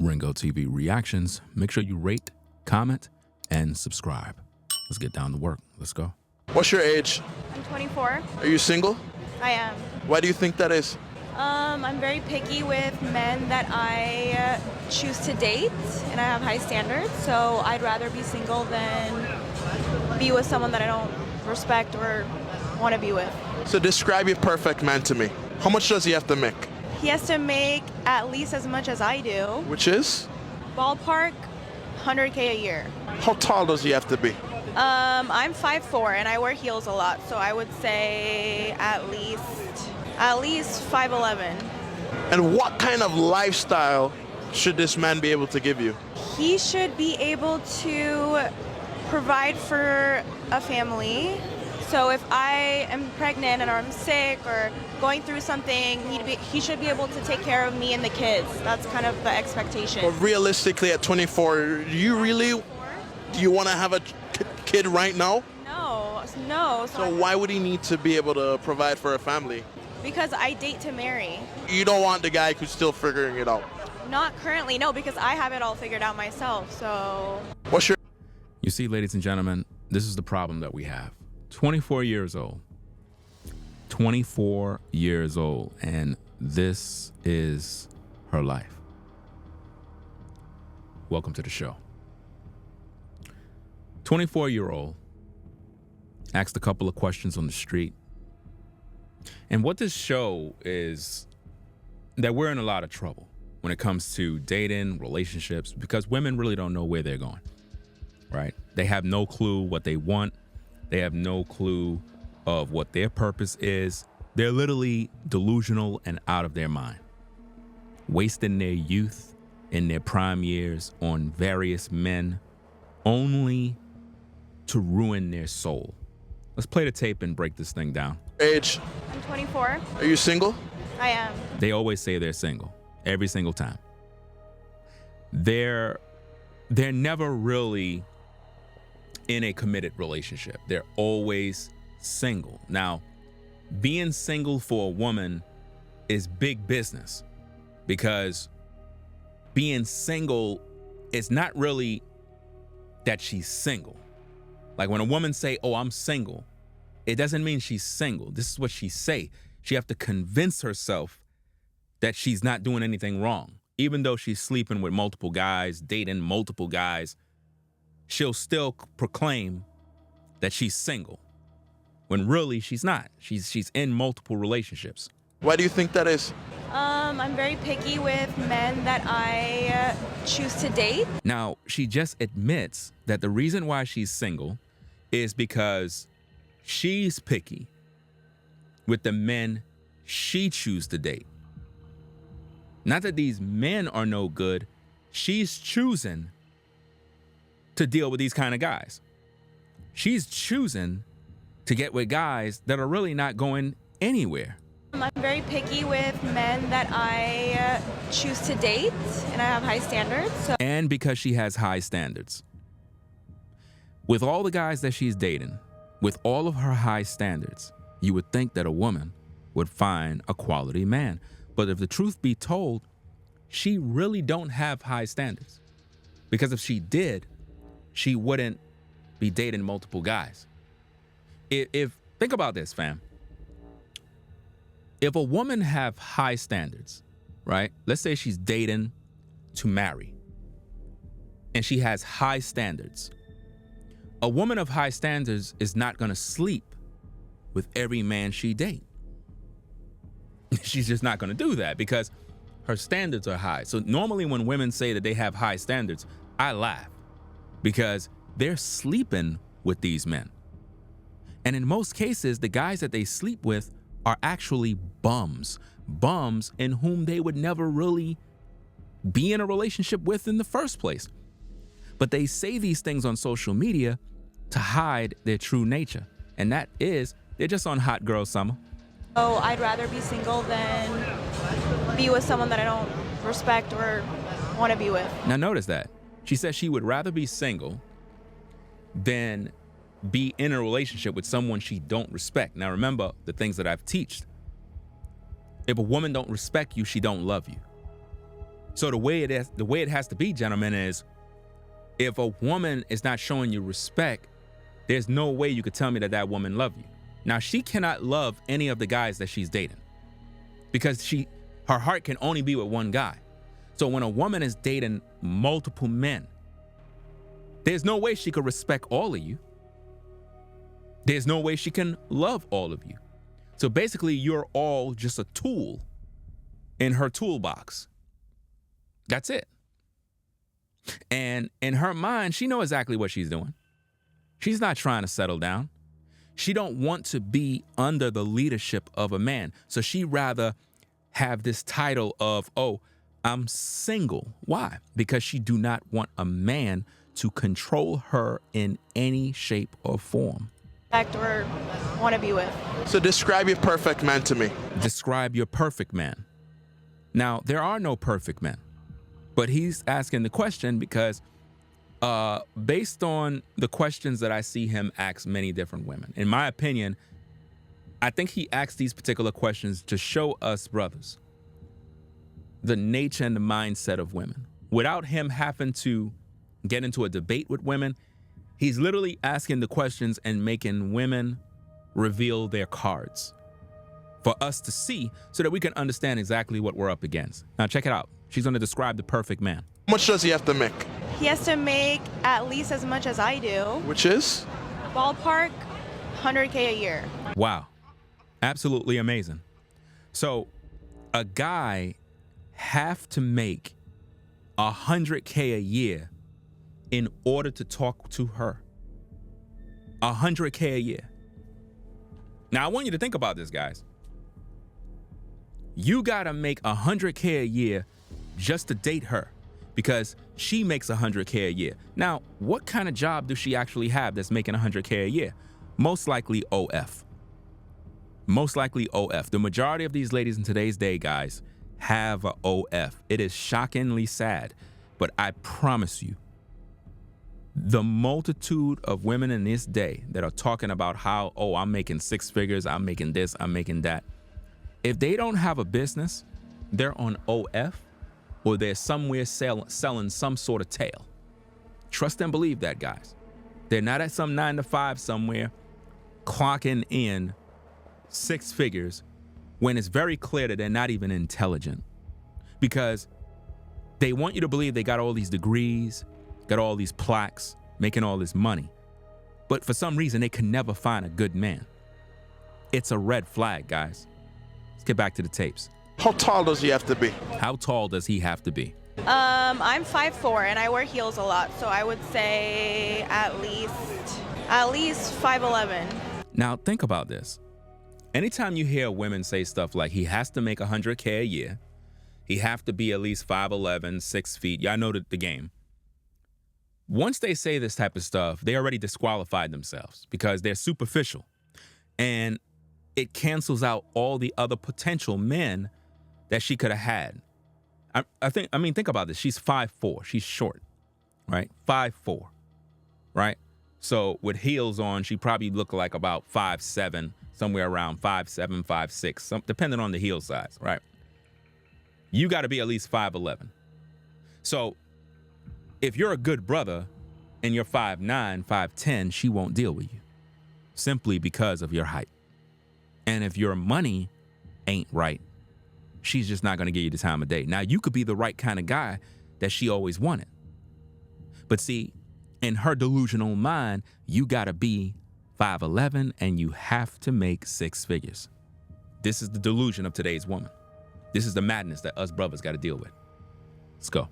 Ringo TV reactions. Make sure you rate, comment, and subscribe. Let's get down to work. Let's go. What's your age? I'm 24. Are you single? I am. Why do you think that is? I'm very picky with men that I choose to date, and I have high standards, so I'd rather be single than be with someone that I don't respect or want to be with. So describe your perfect man to me. How much does he have to make? He has to make at least as much as I do. Which is? Ballpark, 100K a year. How tall does he have to be? I'm 5'4", and I wear heels a lot, so I would say at least 5'11". And what kind of lifestyle should this man be able to give you? He should be able to provide for a family. So if I am pregnant and I'm sick or going through something, he should be able to take care of me and the kids. That's kind of the expectation. But realistically, at 24, do you want to have a kid right now? No. So why would he need to be able to provide for a family? Because I date to marry. You don't want the guy who's still figuring it out? Not currently, no, because I have it all figured out myself, so. What's your... You see, ladies and gentlemen, this is the problem that we have. 24 years old. 24 years old, and this is her life. Welcome to the show. 24-year-old asked a couple of questions on the street. And what this show is that we're in a lot of trouble when it comes to dating, relationships, because women really don't know where they're going, right? They have no clue what they want. They have no clue of what their purpose is. They're literally delusional and out of their mind, wasting their youth in their prime years on various men only to ruin their soul. Let's play the tape and break this thing down. Age? I'm 24. Are you single? I am. They always say they're single, every single time. They're never really in a committed relationship. They're always single. Now, being single for a woman is big business, because being single is not really that she's single. Like when a woman say, "Oh, I'm single," it doesn't mean she's single. This is what she say. She have to convince herself that she's not doing anything wrong. Even though she's sleeping with multiple guys, dating multiple guys, she'll still proclaim that she's single, when really she's not. She's in multiple relationships. Why do you think that is? I'm very picky with men that I choose to date. Now, she just admits that the reason why she's single is because she's picky with the men she chooses to date. Not that these men are no good. She's choosing to deal with these kind of guys. She's choosing to get with guys that are really not going anywhere. I'm very picky with men that I choose to date, and I have high standards. So. And because she has high standards. With all the guys that she's dating, with all of her high standards, you would think that a woman would find a quality man. But if the truth be told, she really don't have high standards. Because if she did, she wouldn't be dating multiple guys. If think about this, fam. If a woman have high standards, right? Let's say she's dating to marry, and she has high standards. A woman of high standards is not gonna sleep with every man she dates. She's just not gonna do that because her standards are high. So normally when women say that they have high standards, I laugh, because they're sleeping with these men. And in most cases, the guys that they sleep with are actually bums in whom they would never really be in a relationship with in the first place. But they say these things on social media to hide their true nature. And that is, they're just on hot girl summer. So I'd rather be single than be with someone that I don't respect or want to be with. Now notice that. She says she would rather be single than be in a relationship with someone she don't respect. Now remember the things that I've teached. If a woman don't respect you, she don't love you. So the way it has to be, gentlemen, is if a woman is not showing you respect, there's no way you could tell me that woman love you. Now, she cannot love any of the guys that she's dating because her heart can only be with one guy. So when a woman is dating multiple men, there's no way she could respect all of you. There's no way she can love all of you. So basically, you're all just a tool in her toolbox. That's it. And in her mind, she knows exactly what she's doing. She's not trying to settle down. She don't want to be under the leadership of a man. So she rather have this title of, oh, I'm single. Why? Because she do not want a man to control her in any shape or form. Or want to be with. So describe your perfect man to me. Describe your perfect man. Now, there are no perfect men, but he's asking the question because based on the questions that I see him ask many different women, in my opinion, I think he asks these particular questions to show us brothers the nature and the mindset of women. Without him having to get into a debate with women, he's literally asking the questions and making women reveal their cards for us to see so that we can understand exactly what we're up against. Now check it out. She's going to describe the perfect man. How much does he have to make? He has to make at least as much as I do. Which is? Ballpark, 100K a year. Wow. Absolutely amazing. So a guy have to make 100K a year in order to talk to her. 100K a year. Now I want you to think about this, guys. You gotta make 100K a year just to date her because she makes 100K a year. Now, what kind of job does she actually have that's making 100K a year? Most likely OF. Most likely OF. The majority of these ladies in today's day, guys, have a OF. It is shockingly sad, but I promise you, the multitude of women in this day that are talking about how, oh, I'm making six figures, I'm making this, I'm making that. If they don't have a business, they're on OF or they're somewhere selling some sort of tail. Trust and believe that, guys. They're not at some 9-to-5 somewhere clocking in six figures when it's very clear that they're not even intelligent because they want you to believe they got all these degrees, got all these plaques, making all this money. But for some reason, they can never find a good man. It's a red flag, guys. Let's get back to the tapes. How tall does he have to be? How tall does he have to be? I'm 5'4" and I wear heels a lot, so I would say at least 5'11". Now think about this. Anytime you hear women say stuff like he has to make 100K a year, he have to be at least 5'11", 6 feet. Y'all know the game. Once they say this type of stuff, they already disqualified themselves because they're superficial. And it cancels out all the other potential men that she could have had. I mean, think about this. She's 5'4". She's short, right? 5'4", right? So with heels on, she probably looked like about 5'7", somewhere around 5'7", 5'6", depending on the heel size, right? You got to be at least 5'11". So if you're a good brother and you're 5'9", 5'10", she won't deal with you simply because of your height. And if your money ain't right, she's just not going to give you the time of day. Now, you could be the right kind of guy that she always wanted. But see, in her delusional mind, you got to be 5'11" and you have to make six figures. This is the delusion of today's woman. This is the madness that us brothers got to deal with. Let's go.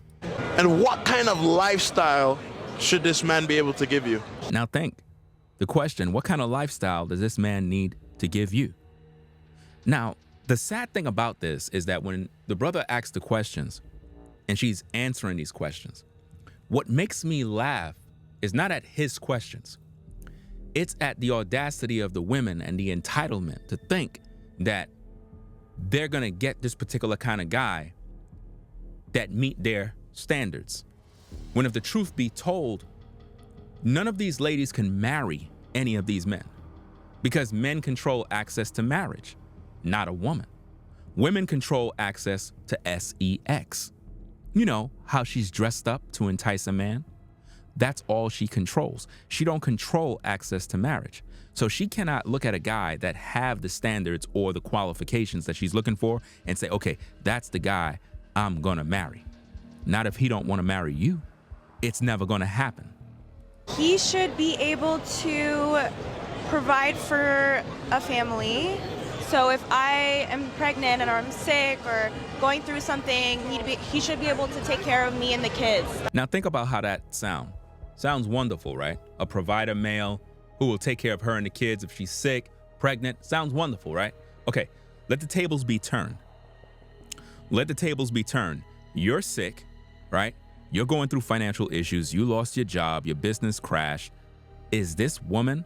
And what kind of lifestyle should this man be able to give you? Now think, the question, what kind of lifestyle does this man need to give you? Now, the sad thing about this is that when the brother asks the questions and she's answering these questions, what makes me laugh is not at his questions. It's at the audacity of the women and the entitlement to think that they're going to get this particular kind of guy that meet their standards. When if the truth be told, none of these ladies can marry any of these men because men control access to marriage, not a woman. Women control access to sex. You know, how she's dressed up to entice a man. That's all she controls. She don't control access to marriage. So she cannot look at a guy that have the standards or the qualifications that she's looking for and say, okay, that's the guy I'm gonna marry. Not if he don't want to marry you. It's never gonna happen. He should be able to provide for a family. So if I am pregnant and I'm sick or going through something, he should be able to take care of me and the kids. Now think about how that sounds. Sounds wonderful, right? A provider male who will take care of her and the kids if she's sick, pregnant. Sounds wonderful, right? Okay, let the tables be turned. Let the tables be turned. You're sick, right? You're going through financial issues. You lost your job. Your business crashed. Is this woman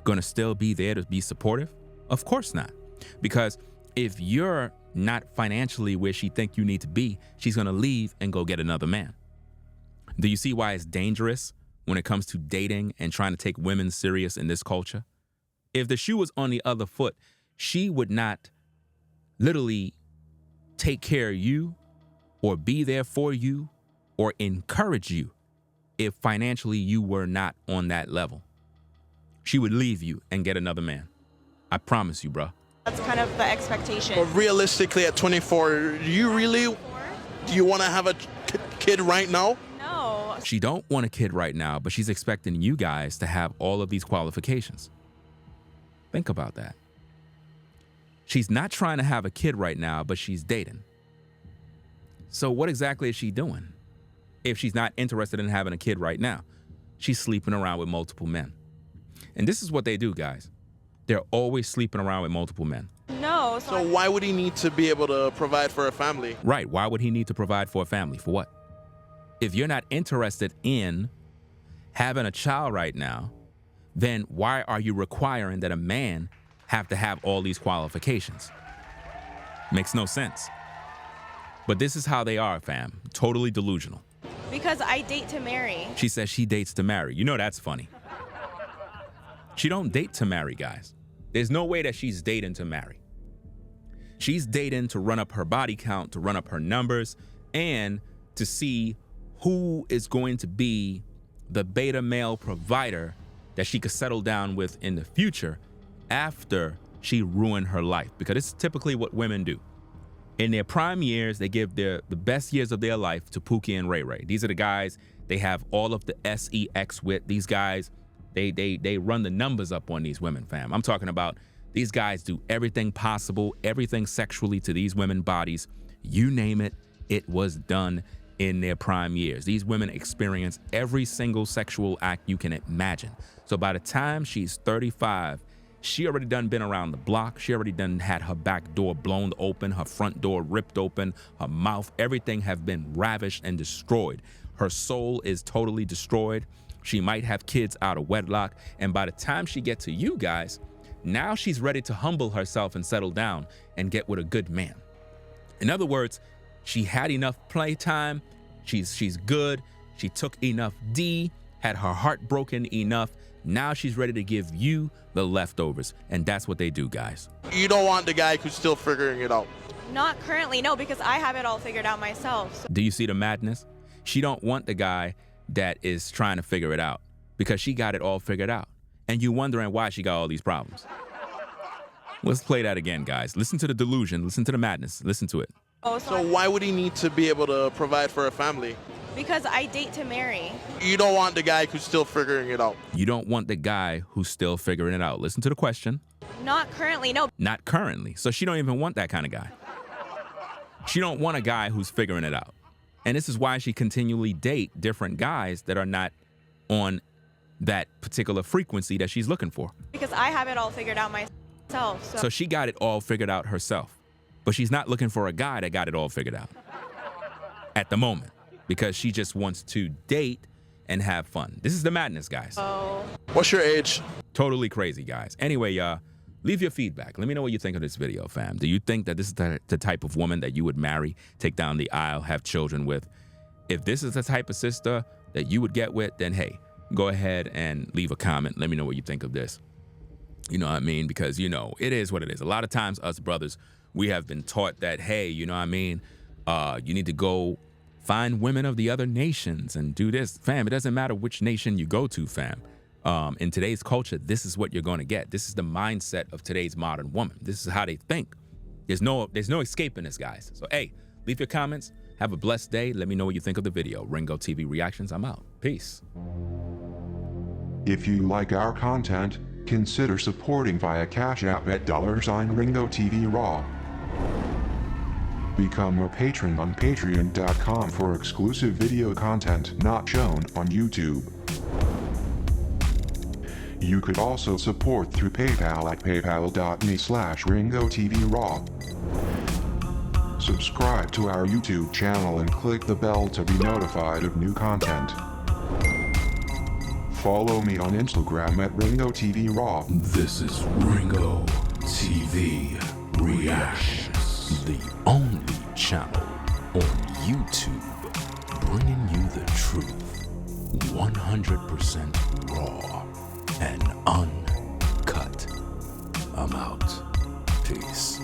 gonna still be there to be supportive? Of course not. Because if you're not financially where she think you need to be, she's gonna leave and go get another man. Do you see why it's dangerous when it comes to dating and trying to take women serious in this culture? If the shoe was on the other foot, she would not literally take care of you or be there for you or encourage you if financially you were not on that level. She would leave you and get another man. I promise you, bro. That's kind of the expectation. But realistically, at 24, do you want to have a kid right now? No. She don't want a kid right now, but she's expecting you guys to have all of these qualifications. Think about that. She's not trying to have a kid right now, but she's dating. So what exactly is she doing? If she's not interested in having a kid right now, she's sleeping around with multiple men. And this is what they do, guys. They're always sleeping around with multiple men. No. So why would he need to be able to provide for a family? Right. Why would he need to provide for a family? For what? If you're not interested in having a child right now, then why are you requiring that a man have to have all these qualifications? Makes no sense. But this is how they are, fam. Totally delusional. Because I date to marry. She says she dates to marry. You know that's funny. She don't date to marry, guys. There's no way that she's dating to marry. She's dating to run up her body count, to run up her numbers, and to see who is going to be the beta male provider that she could settle down with in the future after she ruined her life. Because it's typically what women do. In their prime years, they give the best years of their life to Pookie and Ray Ray. These are the guys, they have all of the sex with. These guys, they run the numbers up on these women, fam. I'm talking about these guys do everything possible, everything sexually to these women bodies. You name it, it was done in their prime years. These women experience every single sexual act you can imagine. So by the time she's 35, she already done been around the block. She already done had her back door blown open, her front door ripped open, her mouth, everything have been ravished and destroyed. Her soul is totally destroyed. She might have kids out of wedlock. And by the time she gets to you guys, now she's ready to humble herself and settle down and get with a good man. In other words, she had enough playtime. She's good. She took enough D, had her heart broken enough. Now she's ready to give you the leftovers. And that's what they do, guys. You don't want the guy who's still figuring it out. Not currently, no, because I have it all figured out myself. So. Do you see the madness? She don't want the guy that is trying to figure it out because she got it all figured out. And you wondering why she got all these problems. Let's play that again, guys. Listen to the delusion. Listen to the madness. Listen to it. So why would he need to be able to provide for a family? Because I date to marry. You don't want the guy who's still figuring it out. You don't want the guy who's still figuring it out. Listen to the question. Not currently, no. Not currently. So she don't even want that kind of guy. She don't want a guy who's figuring it out. And this is why she continually date different guys that are not on that particular frequency that she's looking for. Because I have it all figured out myself. So she got it all figured out herself. But she's not looking for a guy that got it all figured out at the moment because she just wants to date and have fun. This is the madness, guys. Oh. What's your age? Totally crazy, guys. Anyway, leave your feedback. Let me know what you think of this video, fam. Do you think that this is the type of woman that you would marry, take down the aisle, have children with? If this is the type of sister that you would get with, then hey, go ahead and leave a comment. Let me know what you think of this. You know what I mean? Because, you know, it is what it is. A lot of times us brothers, we have been taught that, hey, you know what I mean? You need to go find women of the other nations and do this. Fam, it doesn't matter which nation you go to, fam. In today's culture, this is what you're going to get. This is the mindset of today's modern woman. This is how they think. There's no escaping this, guys. So, hey, leave your comments. Have a blessed day. Let me know what you think of the video. Ringo TV Reactions, I'm out. Peace. If you like our content, consider supporting via Cash App at $Ringo TV Raw. Become a patron on patreon.com for exclusive video content not shown on YouTube. You could also support through PayPal at paypal.me/Ringo TV Raw. Subscribe to our YouTube channel and click the bell to be notified of new content. Follow me on Instagram at Ringo TV Raw. This is Ringo TV Reactions, the only channel on YouTube bringing you the truth, 100% raw and uncut. I'm out. Peace.